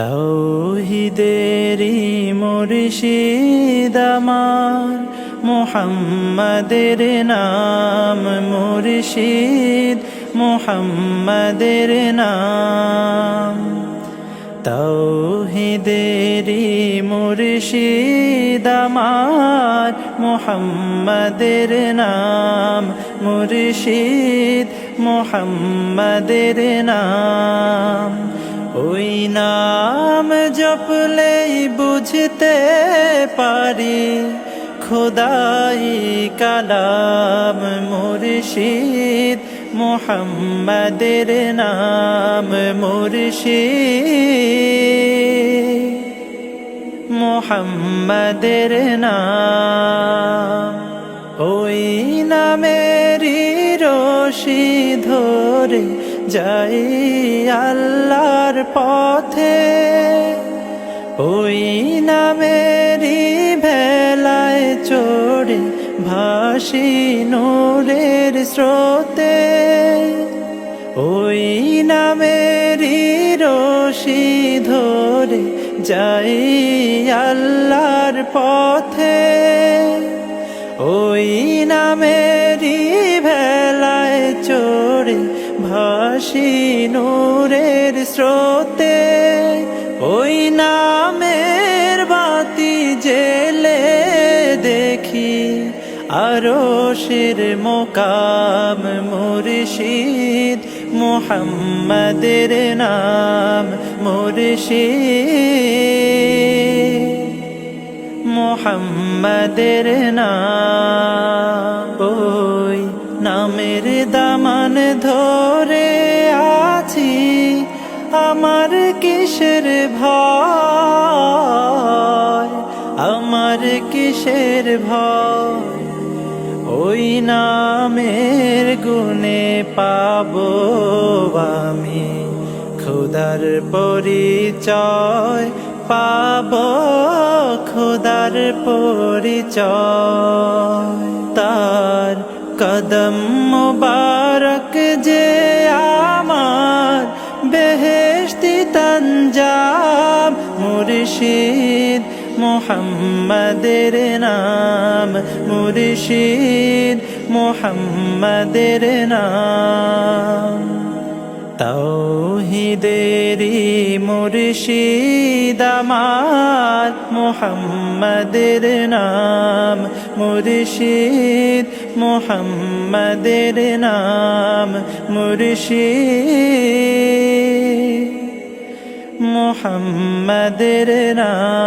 তাওহীদেরি মুর্শিদ আমার, মুহাম্মাদের নাম মুর্শিদ, মুহাম্মাদের নাম। তাওহীদেরি মুর্শিদ আমার, মুহাম্মাদের নাম মুর্শিদ, মুহাম্মাদের নাম। ওই নাম জপলেই বুঝতে পারি খোদাই কালাম মুর্শিদ, মুহাম্মাদের নাম মুর্শিদ, মুহাম্মাদের নাম। ওই নামেরই রশি ধরে যাই আল্লাহর পথে, ওই নামেরই ভেলায় চড়ে ভাসি নূরের স্রোতে। ওই নামেরই রশি ধরে যাই আল্লাহর পথে, ওই নামেরই ভেলায় চড়ে ভাসি নূরের স্রোতে। ওই নামের বাতি জেলে দেখি আরশের মোকাম মুর্শিদ, মুহাম্মাদের নাম মুর্শিদ, মুহাম্মাদের নাম। ওই নামের দামান ধরে আছি, আমার কিসের ভয়, আমার কিসের ভয়। ওই নামের গুণে পাবো আমি খোদার পরিচয়, পাবো খোদার পরিচয়। তার কদম মুবারক যে আমার বেহেশতি তঞ্জাম মুর্শিদ, মুহাম্মাদের নাম মুর্শিদ, মুহাম্মাদের নাম। তাওহীদেরি মুর্শিদ আমার, মুহাম্মাদের নাম মুর্শিদ, মুহাম্মাদের নাম মুর্শিদ, মুহাম্মাদের নাম।